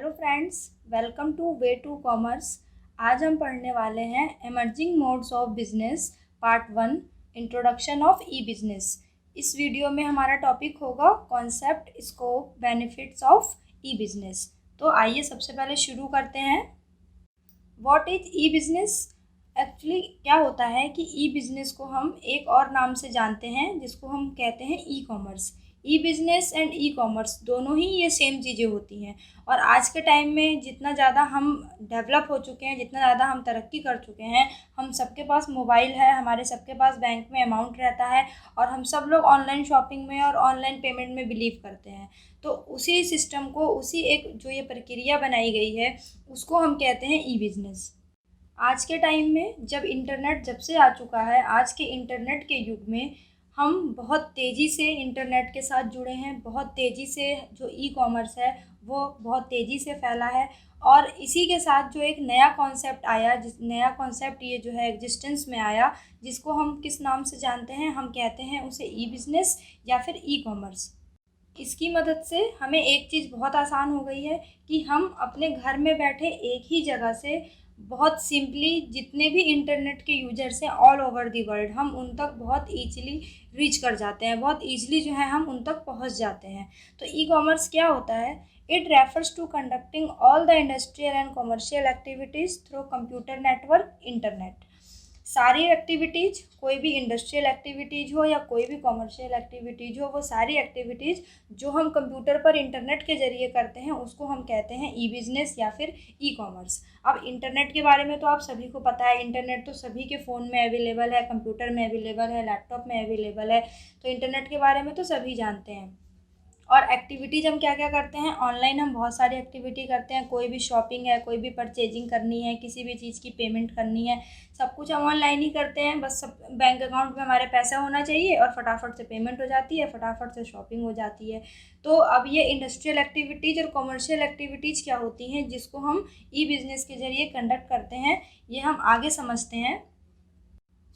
Hello friends, welcome to way to commerce. आज हम पढ़ने वाले हैं emerging modes of business part 1, introduction of e business. इस वीडियो में हमारा टॉपिक होगा concept, scope, benefits of e business. तो आइए सबसे पहले शुरू करते हैं। What is e business? Actually क्या होता है कि ई बिजनेस को हम एक और नाम से जानते हैं जिसको हम कहते हैं e commerce. E business and e commerce दोनों ही ये सेम चीज़ें होती हैं। और आज के टाइम में जितना ज़्यादा हम डेवलप हो चुके हैं, जितना ज़्यादा हम तरक्की कर चुके हैं, हम सबके पास मोबाइल है, हमारे सबके पास बैंक में अमाउंट रहता है और हम सब लोग ऑनलाइन शॉपिंग में और ऑनलाइन पेमेंट में बिलीव करते हैं। तो उसी सिस्टम को, उसी एक जो ये प्रक्रिया बनाई गई है, उसको हम कहते हैं ई बिजनेस। आज के टाइम में जब से आ चुका है, आज के इंटरनेट के युग में हम बहुत तेज़ी से इंटरनेट के साथ जुड़े हैं। बहुत तेज़ी से जो ई कॉमर्स है वो बहुत तेज़ी से फैला है। और इसी के साथ जो एक नया कॉन्सेप्ट आया, जिस नया कॉन्सेप्ट ये जो है एग्जिस्टेंस में आया, जिसको हम किस नाम से जानते हैं, हम कहते हैं उसे ई बिज़नेस या फिर ई कॉमर्स। इसकी मदद से हमें एक चीज़ बहुत आसान हो गई है कि हम अपने घर में बैठे एक ही जगह से बहुत सिंपली जितने भी इंटरनेट के यूजर्स हैं ऑल ओवर दी वर्ल्ड, हम उन तक बहुत ईजिली रीच कर जाते हैं, बहुत ईजिली जो है हम उन तक पहुंच जाते हैं। तो ई कॉमर्स क्या होता है? It refers to conducting all the industrial and commercial activities through computer network internet. सारी एक्टिविटीज़, कोई भी इंडस्ट्रियल एक्टिविटीज़ हो या कोई भी कॉमर्शियल एक्टिविटीज़ हो, वो सारी एक्टिविटीज़ जो हम कंप्यूटर पर इंटरनेट के ज़रिए करते हैं उसको हम कहते हैं ई बिज़नेस या फिर ई कॉमर्स। अब इंटरनेट के बारे में तो आप सभी को पता है, इंटरनेट तो सभी के फ़ोन में अवेलेबल है, कंप्यूटर में अवेलेबल है, लैपटॉप में अवेलेबल है। तो इंटरनेट के बारे में तो सभी जानते हैं। और एक्टिविटीज़ हम क्या क्या करते हैं? ऑनलाइन हम बहुत सारी एक्टिविटी करते हैं। कोई भी शॉपिंग है, कोई भी परचेजिंग करनी है, किसी भी चीज़ की पेमेंट करनी है, सब कुछ हम ऑनलाइन ही करते हैं। बस सब बैंक अकाउंट में हमारे पैसा होना चाहिए और फटाफट से पेमेंट हो जाती है, फटाफट से शॉपिंग हो जाती है। तो अब ये इंडस्ट्रियल एक्टिविटीज़ और कॉमर्शियल एक्टिविटीज़ क्या होती हैं जिसको हम ई बिज़नेस के ज़रिए कंडक्ट करते हैं, ये हम आगे समझते हैं।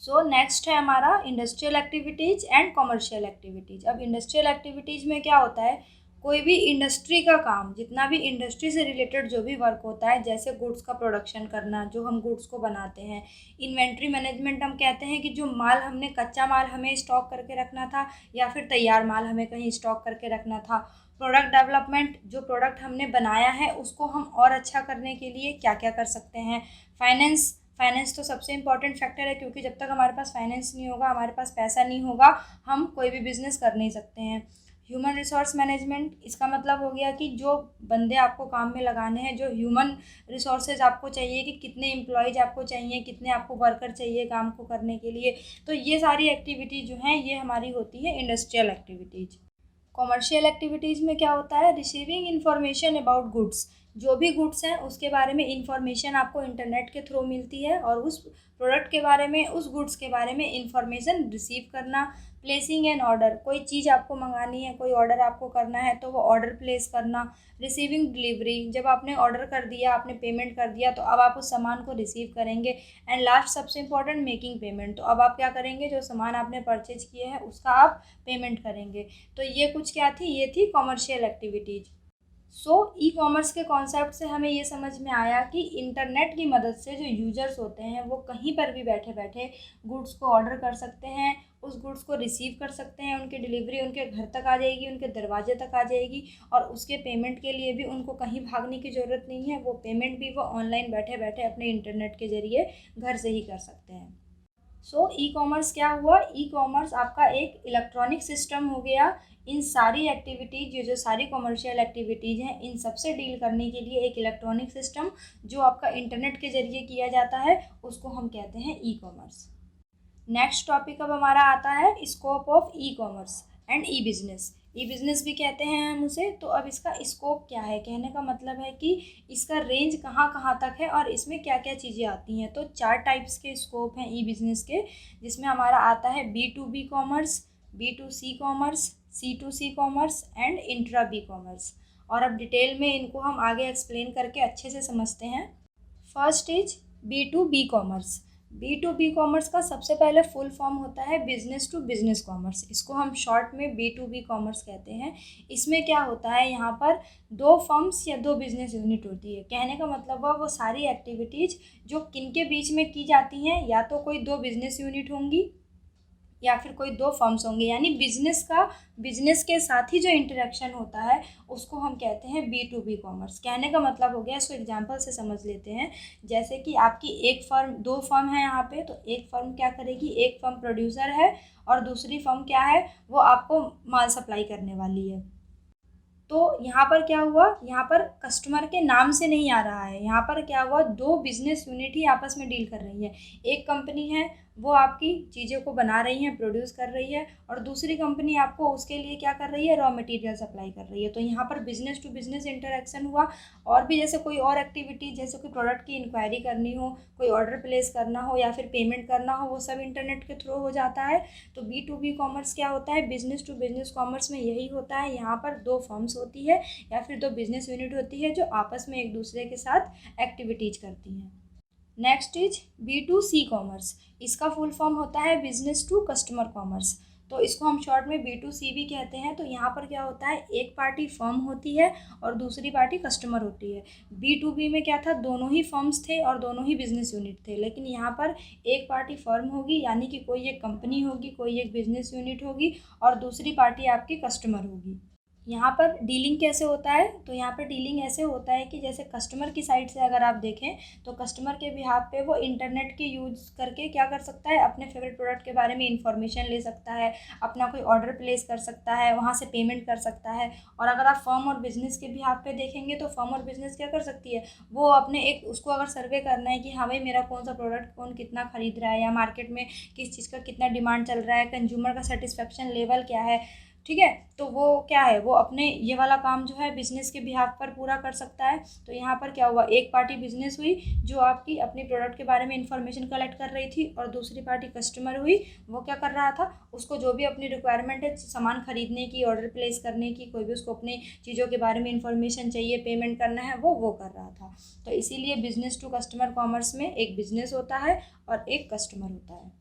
सो नेक्स्ट है हमारा industrial activities and commercial activities. अब इंडस्ट्रियल एक्टिविटीज़ में क्या होता है? कोई भी इंडस्ट्री का काम, जितना भी इंडस्ट्री से रिलेटेड जो भी वर्क होता है, जैसे गुड्स का प्रोडक्शन करना, जो हम गुड्स को बनाते हैं। इन्वेंट्री मैनेजमेंट हम कहते हैं कि जो माल हमने, कच्चा माल हमें स्टॉक करके रखना था या फिर तैयार माल हमें कहीं स्टॉक करके रखना था। प्रोडक्ट डेवलपमेंट, जो प्रोडक्ट हमने बनाया है उसको हम और अच्छा करने के लिए क्या क्या कर सकते हैं। फाइनेंस, फाइनेंस तो सबसे इम्पॉर्टेंट फैक्टर है, क्योंकि जब तक हमारे पास फाइनेंस नहीं होगा, हमारे पास पैसा नहीं होगा, हम कोई भी बिज़नेस कर नहीं सकते हैं। ह्यूमन रिसोर्स मैनेजमेंट, इसका मतलब हो गया कि जो बंदे आपको काम में लगाने हैं, जो ह्यूमन रिसोर्सेज आपको चाहिए कि कितने एम्प्लॉयज़ आपको चाहिए, कितने आपको वर्कर चाहिए काम को करने के लिए। तो ये सारी एक्टिविटीज़ जो हैं ये हमारी होती है इंडस्ट्रियल एक्टिविटीज़। कॉमर्शियल एक्टिविटीज़ में क्या होता है? रिसीविंग इंफॉर्मेशन अबाउट गुड्स, जो भी गुड्स हैं उसके बारे में इंफॉर्मेशन आपको इंटरनेट के थ्रू मिलती है और उस प्रोडक्ट के बारे में, उस गुड्स के बारे में इंफॉर्मेशन रिसीव करना। प्लेसिंग एन ऑर्डर, कोई चीज़ आपको मंगानी है, कोई ऑर्डर आपको करना है तो वो ऑर्डर प्लेस करना। रिसीविंग डिलीवरी, जब आपने ऑर्डर कर दिया, आपने पेमेंट कर दिया, तो अब आप उस सामान को रिसीव करेंगे। एंड लास्ट सबसे इम्पॉर्टेंट, मेकिंग पेमेंट, तो अब आप क्या करेंगे? जो सामान आपने परचेज किए हैं उसका आप पेमेंट करेंगे। तो ये कुछ क्या थी? ये थी कॉमर्शियल एक्टिविटीज़। सो ई कॉमर्स के कॉन्सेप्ट से हमें ये समझ में आया कि इंटरनेट की मदद से जो यूजर्स होते हैं वो कहीं पर भी बैठे बैठे गुड्स को ऑर्डर कर सकते हैं, उस गुड्स को रिसीव कर सकते हैं, उनकी डिलीवरी उनके घर तक आ जाएगी, उनके दरवाजे तक आ जाएगी। और उसके पेमेंट के लिए भी उनको कहीं भागने की ज़रूरत नहीं है, वो पेमेंट भी वो ऑनलाइन बैठे बैठे अपने इंटरनेट के ज़रिए घर से ही कर सकते हैं। सो ई कॉमर्स क्या हुआ? ई कॉमर्स आपका एक इलेक्ट्रॉनिक सिस्टम हो गया। इन सारी एक्टिविटीज़, ये जो सारी कॉमर्शियल एक्टिविटीज़ हैं, इन सबसे डील करने के लिए एक इलेक्ट्रॉनिक सिस्टम जो आपका इंटरनेट के ज़रिए किया जाता है उसको हम कहते हैं ई कॉमर्स। नेक्स्ट टॉपिक अब हमारा आता है scope of e commerce and E business. E business भी कहते हैं हम उसे। तो अब इसका स्कोप क्या है? कहने का मतलब है कि इसका रेंज कहाँ कहाँ तक है और इसमें क्या क्या चीज़ें आती हैं। तो 4 टाइप्स के स्कोप हैं ई बिज़नेस के, जिसमें हमारा आता है B2B commerce, B2C commerce, C2C commerce and intra B commerce. और अब डिटेल में इनको हम आगे एक्सप्लेन करके अच्छे से समझते हैं। First is B2B commerce. B2B commerce का सबसे पहले फुल फॉर्म होता है बिजनेस टू बिजनेस कॉमर्स। इसको हम शॉर्ट में B2B कॉमर्स कहते हैं। इसमें क्या होता है, यहाँ पर दो फर्म्स या दो बिजनेस यूनिट होती है। कहने का मतलब है वो सारी एक्टिविटीज़ जो किन के बीच में की जाती हैं, या तो कोई दो बिजनेस यूनिट होंगी या फिर कोई दो फर्म्स होंगे, यानी बिजनेस के साथ ही जो इंटरेक्शन होता है उसको हम कहते हैं B2B कॉमर्स। कहने का मतलब हो गया, इसको एग्जांपल से समझ लेते हैं। जैसे कि आपकी एक फर्म, दो फर्म है यहाँ पे, तो एक फर्म क्या करेगी, एक फर्म प्रोड्यूसर है और दूसरी फर्म क्या है, वो आपको माल सप्लाई करने वाली है। तो यहाँ पर क्या हुआ, यहाँ पर कस्टमर के नाम से नहीं आ रहा है, यहाँ पर क्या हुआ, दो बिजनेस यूनिट ही आपस में डील कर रही है। एक कंपनी है वो आपकी चीज़ों को बना रही है, प्रोड्यूस कर रही है, और दूसरी कंपनी आपको उसके लिए क्या कर रही है, रॉ मटेरियल सप्लाई कर रही है। तो यहाँ पर बिजनेस टू बिजनेस इंटरेक्शन हुआ। और भी जैसे कोई और एक्टिविटी, जैसे कोई प्रोडक्ट की इंक्वायरी करनी हो, कोई ऑर्डर प्लेस करना हो या फिर पेमेंट करना हो, वो सब इंटरनेट के थ्रू हो जाता है। तो B2B कॉमर्स क्या होता है, बिजनेस टू बिजनेस कॉमर्स में यही होता है। यहाँ पर दो फर्म्स होती है या फिर दो बिजनेस यूनिट होती है जो आपस में एक दूसरे के साथ एक्टिविटीज करती हैं। Next is B2C commerce. इसका फुल फॉर्म होता है बिजनेस टू कस्टमर कॉमर्स। तो इसको हम शॉर्ट में B2C भी कहते हैं। तो यहाँ पर क्या होता है, एक पार्टी फर्म होती है और दूसरी पार्टी कस्टमर होती है। B2B में क्या था, दोनों ही फर्म्स थे और दोनों ही बिजनेस यूनिट थे, लेकिन यहाँ पर एक पार्टी फर्म होगी, यानी कि कोई एक कंपनी होगी, कोई एक बिजनेस यूनिट होगी, और दूसरी पार्टी आपकी कस्टमर होगी। यहाँ पर डीलिंग कैसे होता है, तो यहाँ पर डीलिंग ऐसे होता है कि जैसे कस्टमर की साइड से अगर आप देखें तो कस्टमर के बिहाफ पे वो इंटरनेट के यूज़ करके क्या कर सकता है, अपने फेवरेट प्रोडक्ट के बारे में इंफॉर्मेशन ले सकता है, अपना कोई ऑर्डर प्लेस कर सकता है, वहाँ से पेमेंट कर सकता है। और अगर आप फर्म और बिजनेस के बिहाफ पे देखेंगे तो फर्म और बिजनेस क्या कर सकती है, वो अपने एक उसको अगर सर्वे करना है कि हाँ भाई मेरा कौन सा प्रोडक्ट कौन कितना खरीद रहा है, या मार्केट में किस चीज़ का कितना डिमांड चल रहा है, कंज्यूमर का सेटिस्फेक्शन लेवल क्या है, ठीक है, तो वो क्या है, वो अपने ये वाला काम जो है बिजनेस के बिहाफ पर पूरा कर सकता है। तो यहाँ पर क्या हुआ, एक पार्टी बिजनेस हुई जो आपकी अपनी प्रोडक्ट के बारे में इंफॉर्मेशन कलेक्ट कर रही थी, और दूसरी पार्टी कस्टमर हुई, वो क्या कर रहा था, उसको जो भी अपनी रिक्वायरमेंट है सामान खरीदने की, ऑर्डर प्लेस करने की, कोई भी उसको अपनी चीज़ों के बारे में इंफॉर्मेशन चाहिए, पेमेंट करना है, वो कर रहा था। तो इसीलिए बिजनेस टू कस्टमर कॉमर्स में एक बिजनेस होता है और एक कस्टमर होता है।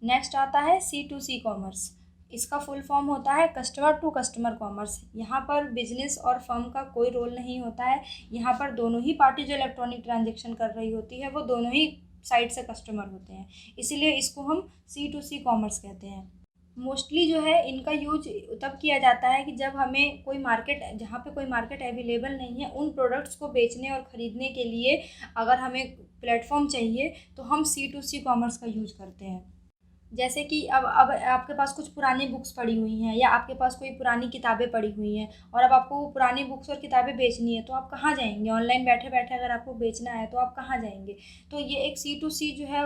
नेक्स्ट आता है C2C कॉमर्स। इसका फुल फॉर्म होता है कस्टमर टू कस्टमर कॉमर्स। यहाँ पर बिजनेस और फर्म का कोई रोल नहीं होता है। यहाँ पर दोनों ही पार्टी जो इलेक्ट्रॉनिक ट्रांजेक्शन कर रही होती है वो दोनों ही साइड से कस्टमर होते हैं, इसीलिए इसको हम C2C कॉमर्स कहते हैं। मोस्टली जो है इनका यूज तब किया जाता है कि जब हमें कोई मार्केट, जहाँ पे कोई मार्केट अवेलेबल नहीं है, उन प्रोडक्ट्स को बेचने और ख़रीदने के लिए अगर हमें प्लेटफॉर्म चाहिए तो हम C2C कॉमर्स का यूज करते हैं। जैसे कि अब आपके पास कुछ पुरानी बुक्स पड़ी हुई हैं, या आपके पास कोई पुरानी किताबें पड़ी हुई हैं, और अब आपको वो पुरानी बुक्स और किताबें बेचनी है, तो आप कहाँ जाएंगे, ऑनलाइन बैठे बैठे अगर आपको बेचना है तो आप कहाँ जाएंगे। तो ये एक C2C जो है,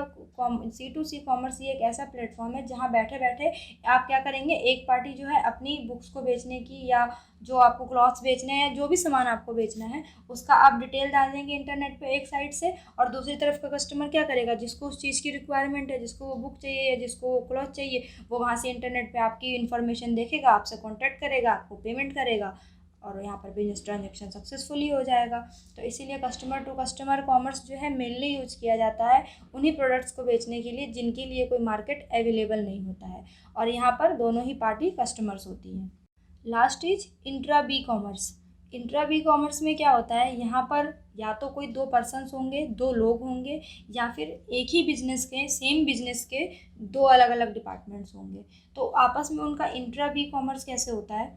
C2C कॉमर्स, ये एक ऐसा प्लेटफॉर्म है जहाँ बैठे बैठे आप क्या करेंगे, एक पार्टी जो है अपनी बुक्स को बेचने की, या जो आपको क्लॉथ्स बेचने हैं, जो भी सामान आपको बेचना है उसका आप डिटेल डाल देंगे इंटरनेट पे एक साइड से, और दूसरी तरफ का कस्टमर क्या करेगा, जिसको उस चीज़ की रिक्वायरमेंट है, जिसको वो बुक चाहिए या जिसको वो क्लॉथ चाहिए, वो वहाँ से इंटरनेट पे आपकी इन्फॉर्मेशन देखेगा, आपसे कॉन्टैक्ट करेगा, आपको पेमेंट करेगा, और यहाँ पर बिजनेस ट्रांजेक्शन सक्सेसफुली हो जाएगा। तो इसीलिए कस्टमर टू कस्टमर कॉमर्स जो है मेनली यूज किया जाता है उन्हीं प्रोडक्ट्स को बेचने के लिए जिनके लिए कोई मार्केट अवेलेबल नहीं होता है, और यहाँ पर दोनों ही पार्टी कस्टमर्स होती हैं। Last is intra B commerce. Intra B commerce में क्या होता है, यहाँ पर या तो कोई दो पर्सन्स होंगे, दो लोग होंगे, या फिर एक ही बिजनेस के, सेम बिजनेस के दो अलग अलग डिपार्टमेंट्स होंगे। तो आपस में उनका इंट्रा बी कॉमर्स कैसे होता है,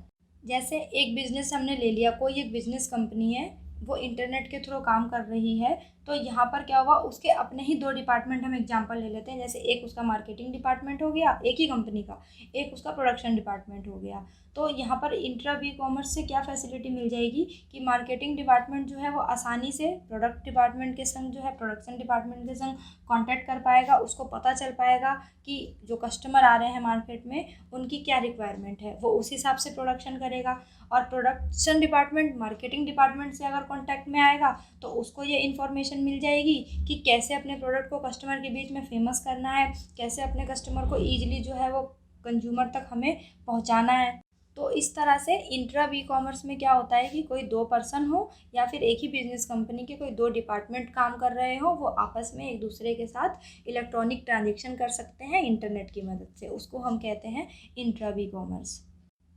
जैसे एक बिज़नेस हमने ले लिया, कोई एक बिज़नेस कंपनी है, वो इंटरनेट के थ्रू काम कर रही है, तो यहाँ पर क्या हुआ, उसके अपने ही दो डिपार्टमेंट हम एग्जांपल ले लेते हैं। जैसे एक उसका मार्केटिंग डिपार्टमेंट हो गया एक ही कंपनी का, एक उसका प्रोडक्शन डिपार्टमेंट हो गया। तो यहाँ पर इंट्रा बी कॉमर्स से क्या फैसिलिटी मिल जाएगी कि मार्केटिंग डिपार्टमेंट जो है वो आसानी से प्रोडक्ट डिपार्टमेंट के संग, जो है प्रोडक्शन डिपार्टमेंट के संग कांटेक्ट कर पाएगा, उसको पता चल पाएगा कि जो कस्टमर आ रहे हैं मार्केट में उनकी क्या रिक्वायरमेंट है, वो उस हिसाब से प्रोडक्शन करेगा। और प्रोडक्शन डिपार्टमेंट मार्केटिंग डिपार्टमेंट से अगर कांटेक्ट में आएगा तो उसको ये इन्फॉर्मेशन मिल जाएगी कि कैसे अपने प्रोडक्ट को कस्टमर के बीच में फेमस करना है, कैसे अपने कस्टमर को ईजिली जो है वो कंज्यूमर तक हमें पहुंचाना है। तो इस तरह से इंट्रा ई कॉमर्स में क्या होता है कि कोई दो पर्सन हो या फिर एक ही बिजनेस कंपनी के कोई दो डिपार्टमेंट काम कर रहे हो, वो आपस में एक दूसरे के साथ इलेक्ट्रॉनिक ट्रांजेक्शन कर सकते हैं इंटरनेट की मदद से, उसको हम कहते हैं intra e commerce.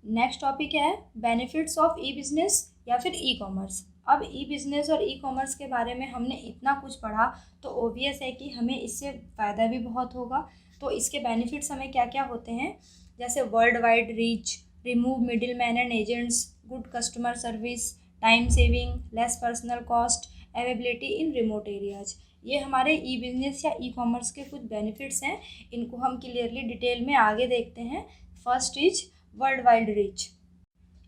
Next topic है बेनिफिट्स ऑफ ई बिजनेस या फिर ई कॉमर्स। अब ई बिजनेस और ई कॉमर्स के बारे में हमने इतना कुछ पढ़ा तो ओबियस है कि हमें इससे फ़ायदा भी बहुत होगा। तो इसके बेनिफिट्स हमें क्या क्या होते हैं, जैसे world wide reach, remove middle man and agents, good customer service, time saving, less personal cost, availability in remote areas. ये हमारे ई बिजनेस या ई कॉमर्स के कुछ बेनिफिट्स हैं। इनको हम क्लियरली डिटेल में आगे देखते हैं। First is world wide reach.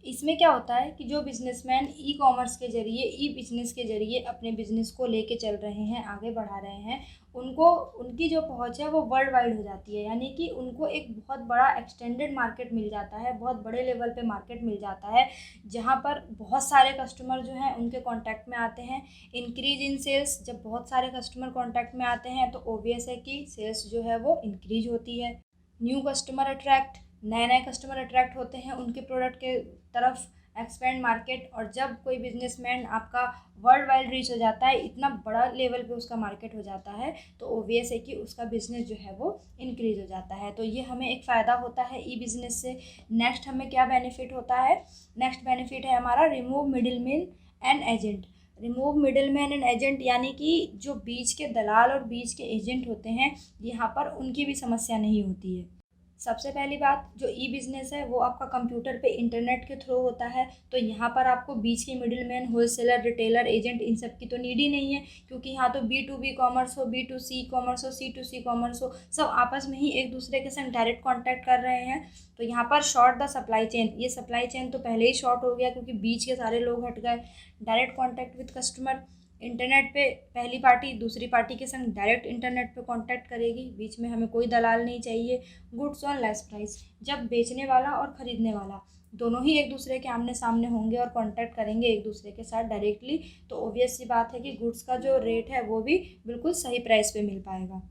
इसमें क्या होता है कि जो बिजनेसमैन ई कॉमर्स के जरिए, ई बिजनेस के जरिए अपने बिजनेस को लेके चल रहे हैं, आगे बढ़ा रहे हैं, उनको उनकी जो पहुंच है वो वर्ल्ड वाइड हो जाती है। यानी कि उनको एक बहुत बड़ा एक्सटेंडेड मार्केट मिल जाता है, बहुत बड़े लेवल पे मार्केट मिल जाता है, जहां पर बहुत सारे कस्टमर जो हैं उनके कांटेक्ट में आते हैं। इंक्रीज इन सेल्स, जब बहुत सारे कस्टमर कांटेक्ट में आते हैं तो ओबियस है कि सेल्स जो है वो इंक्रीज होती है। न्यू कस्टमर अट्रैक्ट, नए नए कस्टमर अट्रैक्ट होते हैं उनके प्रोडक्ट के तरफ। एक्सपेंड मार्केट, और जब कोई बिजनेसमैन आपका वर्ल्ड वाइड रीच हो जाता है, इतना बड़ा लेवल पे उसका मार्केट हो जाता है, तो ओबियस है कि उसका बिजनेस जो है वो इंक्रीज हो जाता है। तो ये हमें एक फ़ायदा होता है ई बिजनेस से। नेक्स्ट हमें क्या बेनिफिट होता है, नेक्स्ट बेनिफिट है हमारा remove middle man and agent. Remove middle man and agent यानी कि जो बीच के दलाल और बीच के एजेंट होते हैं, यहाँ पर उनकी भी समस्या नहीं होती है। सबसे पहली बात, जो ई बिज़नेस है वो आपका कंप्यूटर पे इंटरनेट के थ्रू होता है, तो यहाँ पर आपको बीच के middle man, wholesaler, retailer, agent, इन सब की तो नीड ही नहीं है, क्योंकि यहाँ तो B2B कॉमर्स हो, B2C कॉमर्स हो, C2C कॉमर्स हो, सब आपस में ही एक दूसरे के संग डायरेक्ट कॉन्टैक्ट कर रहे हैं। तो यहाँ पर शॉर्ट द सप्लाई चेन, ये सप्लाई चेन तो पहले ही शॉर्ट हो गया क्योंकि बीच के सारे लोग हट गए। Direct contact with customer, internet पे पहली पार्टी दूसरी पार्टी के संग डायरेक्ट इंटरनेट पे कांटेक्ट करेगी, बीच में हमें कोई दलाल नहीं चाहिए। गुड्स ऑन लेस प्राइस, जब बेचने वाला और ख़रीदने वाला दोनों ही एक दूसरे के आमने सामने होंगे और कांटेक्ट करेंगे एक दूसरे के साथ डायरेक्टली, तो ऑब्वियस सी बात है कि गुड्स का जो रेट है वो भी बिल्कुल सही प्राइस पे मिल पाएगा।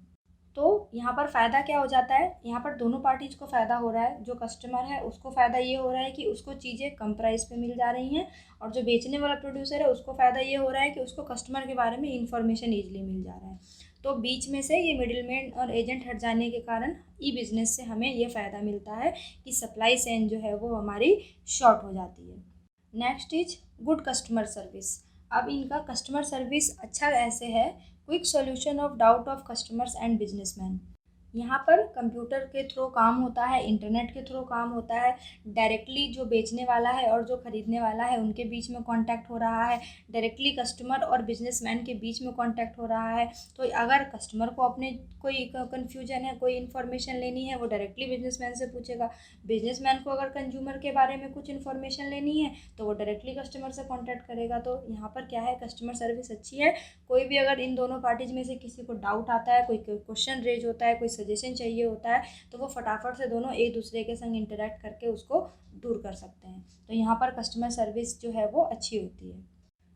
तो यहाँ पर फ़ायदा क्या हो जाता है, यहाँ पर दोनों पार्टीज़ को फ़ायदा हो रहा है। जो कस्टमर है उसको फ़ायदा ये हो रहा है कि उसको चीज़ें कम प्राइस पे मिल जा रही हैं, और जो बेचने वाला प्रोड्यूसर है उसको फ़ायदा ये हो रहा है कि उसको कस्टमर के बारे में इंफॉर्मेशन ईजिली मिल जा रहा है। तो बीच में से ये मिडिलमैन और एजेंट हट जाने के कारण ई बिज़नेस से हमें ये फ़ायदा मिलता है कि सप्लाई चेन जो है वो हमारी शॉर्ट हो जाती है। Next is good customer service. अब इनका कस्टमर सर्विस अच्छा ऐसे है, quick solution of doubt of customers and businessman. यहाँ पर कंप्यूटर के थ्रू काम होता है, इंटरनेट के थ्रू काम होता है, डायरेक्टली जो बेचने वाला है और जो ख़रीदने वाला है उनके बीच में कांटेक्ट हो रहा है, डायरेक्टली कस्टमर और बिजनेसमैन के बीच में कांटेक्ट हो रहा है। तो अगर कस्टमर को अपने कोई कन्फ्यूजन है, कोई इन्फॉर्मेशन लेनी है, वो डायरेक्टली बिजनेसमैन से पूछेगा। बिजनेसमैन को अगर कंज्यूमर के बारे में कुछ इन्फॉर्मेशन लेनी है तो वो डायरेक्टली कस्टमर से कॉन्टैक्ट करेगा। तो यहाँ पर क्या है, कस्टमर सर्विस अच्छी है। कोई भी अगर इन दोनों पार्टीज में से किसी को डाउट आता है, कोई क्वेश्चन रेज होता है, कोई सजेशन चाहिए होता है, तो वो फटाफट से दोनों एक दूसरे के संग इंटरेक्ट करके उसको दूर कर सकते हैं। तो यहाँ पर कस्टमर सर्विस जो है वो अच्छी होती है।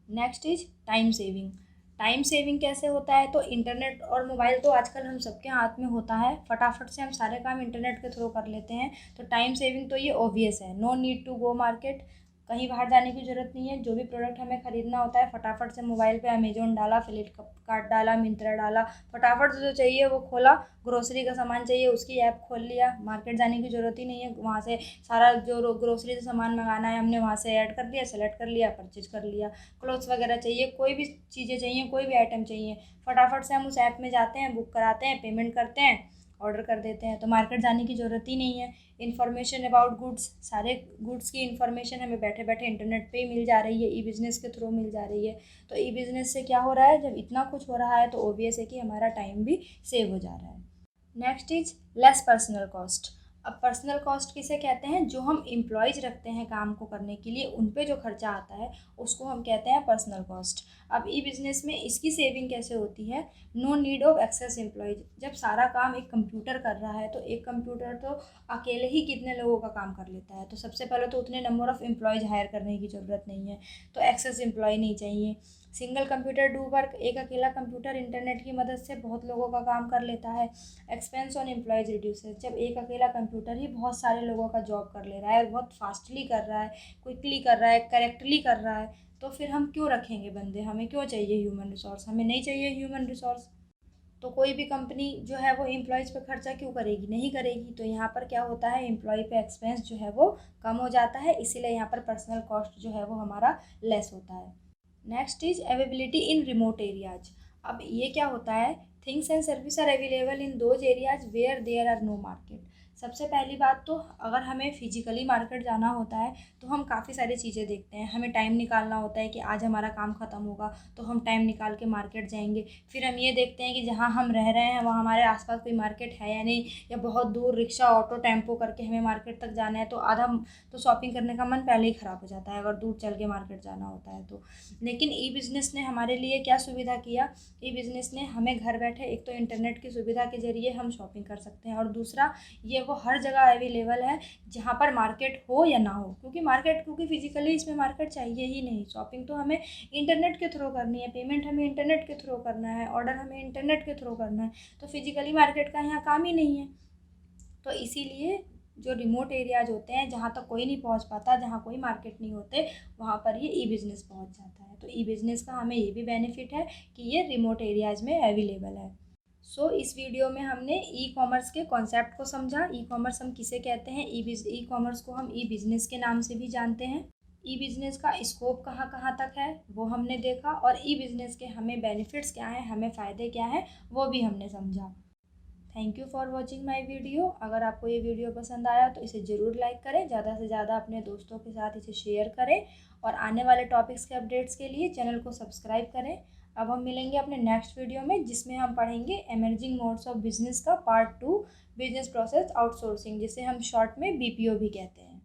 Next is time saving. Time saving कैसे होता है, तो इंटरनेट और मोबाइल तो आजकल हम सबके हाथ में होता है, फटाफट से हम सारे काम इंटरनेट के थ्रू कर लेते हैं। तो टाइम सेविंग तो ये ऑब्वियस है, no need to go market, कहीं बाहर जाने की ज़रूरत नहीं है। जो भी प्रोडक्ट हमें ख़रीदना होता है फटाफट से मोबाइल पे अमेजोन डाला, फ्लिपकार्ट डाला, मिंत्रा डाला, फटाफट से जो चाहिए वो खोला। ग्रोसरी का सामान चाहिए उसकी ऐप खोल लिया, मार्केट जाने की ज़रूरत ही नहीं है। वहाँ से सारा जो ग्रोसरी से सामान मंगाना है हमने वहाँ से ऐड कर लिया, सेलेक्ट कर लिया, परचेज कर लिया। क्लोथ्स वगैरह चाहिए, कोई भी चीज़ें चाहिए, कोई भी आइटम चाहिए, फटाफट से हम उस ऐप में जाते हैं, बुक कराते हैं, पेमेंट करते हैं, ऑर्डर कर देते हैं। तो मार्केट जाने की ज़रूरत ही नहीं है। इन्फॉर्मेशन अबाउट गुड्स, सारे गुड्स की इन्फॉर्मेशन हमें बैठे बैठे इंटरनेट पे ही मिल जा रही है, ई बिज़नेस के थ्रू मिल जा रही है। तो ई बिज़नेस से क्या हो रहा है, जब इतना कुछ हो रहा है तो ऑब्वियस है कि हमारा टाइम भी सेव हो जा रहा है। Next is less personal cost. अब पर्सनल कॉस्ट किसे कहते हैं, जो हम एम्प्लॉयज़ रखते हैं काम को करने के लिए, उन पे जो खर्चा आता है उसको हम कहते हैं पर्सनल कॉस्ट। अब ई बिज़नेस में इसकी सेविंग कैसे होती है, no need of excess employees. जब सारा काम एक कंप्यूटर कर रहा है तो एक कंप्यूटर तो अकेले ही कितने लोगों का काम कर लेता है, तो सबसे पहले तो उतने नंबर ऑफ़ एम्प्लॉयज़ हायर करने की ज़रूरत नहीं है, तो एक्सेस एम्प्लॉय नहीं चाहिए। सिंगल कंप्यूटर डू वर्क, एक अकेला कंप्यूटर इंटरनेट की मदद से बहुत लोगों का काम कर लेता है। एक्सपेंस ऑन एम्प्लॉयज़ रिड्यूसेस, जब एक अकेला कंप्यूटर ही बहुत सारे लोगों का जॉब कर ले रहा है और बहुत फास्टली कर रहा है, क्विकली कर रहा है, करेक्टली कर रहा है, तो फिर हम क्यों रखेंगे बंदे? हमें क्यों चाहिए ह्यूमन रिसोर्स? हमें नहीं चाहिए ह्यूमन रिसोर्स। तो कोई भी कंपनी जो है वो एम्प्लॉयज़ पे खर्चा क्यों करेगी? नहीं करेगी। तो यहाँ पर क्या होता है, एम्प्लॉय पे एक्सपेंस जो है वो कम हो जाता है, इसीलिए यहाँ पर पर्सनल कॉस्ट जो है वो हमारा लेस होता है। Next is availability in remote areas. अब ये क्या होता है, things and service are available in those areas where there are no market. सबसे पहली बात तो अगर हमें फिजिकली मार्केट जाना होता है तो हम काफ़ी सारी चीज़ें देखते हैं, हमें टाइम निकालना होता है कि आज हमारा काम ख़त्म होगा तो हम टाइम निकाल के मार्केट जाएंगे। फिर हम ये देखते हैं कि जहाँ हम रह रहे हैं वहाँ हमारे आसपास कोई मार्केट है या नहीं, या बहुत दूर रिक्शा ऑटो टेम्पो करके हमें मार्केट तक जाना है, तो आधा तो शॉपिंग करने का मन पहले ही ख़राब हो जाता है अगर दूर चल के मार्केट जाना होता है तो। लेकिन ई बिज़नेस ने हमारे लिए क्या सुविधा किया, ई बिज़नेस ने हमें घर बैठे एक तो इंटरनेट की सुविधा के ज़रिए हम शॉपिंग कर सकते हैं, और दूसरा ये वो हर जगह अवेलेबल है जहाँ पर मार्केट हो या ना हो, क्योंकि फिजिकली इसमें मार्केट चाहिए ही नहीं। शॉपिंग तो हमें इंटरनेट के थ्रू करनी है, पेमेंट हमें इंटरनेट के थ्रू करना है, ऑर्डर हमें इंटरनेट के थ्रू करना है, तो फिजिकली मार्केट का यहाँ काम ही नहीं है। तो इसीलिए जो रिमोट एरियाज होते हैं जहाँ तक कोई नहीं पहुँच पाता, जहाँ कोई मार्केट नहीं होते, वहाँ पर ये ई बिज़नेस पहुँच जाता है। तो ई बिज़नेस का हमें ये भी बेनिफिट है कि ये रिमोट एरियाज में अवेलेबल है। इस वीडियो में हमने ई कॉमर्स के कॉन्सेप्ट को समझा। ई कॉमर्स हम किसे कहते हैं, ई कॉमर्स को हम ई बिज़नेस के नाम से भी जानते हैं। ई बिज़नेस का स्कोप कहाँ कहाँ तक है वो हमने देखा, और ई बिज़नेस के हमें बेनिफिट्स क्या हैं, हमें फ़ायदे क्या हैं, वो भी हमने समझा। Thank you for watching my video. अगर आपको ये वीडियो पसंद आया तो इसे ज़रूर लाइक करें, ज़्यादा से ज़्यादा अपने दोस्तों के साथ इसे शेयर करें, और आने वाले टॉपिक्स के अपडेट्स के लिए चैनल को सब्सक्राइब करें। अब हम मिलेंगे अपने नेक्स्ट वीडियो में, जिसमें हम पढ़ेंगे एमर्जिंग मोड्स ऑफ बिजनेस का पार्ट 2, बिजनेस प्रोसेस आउटसोर्सिंग, जिसे हम शॉर्ट में BPO भी कहते हैं।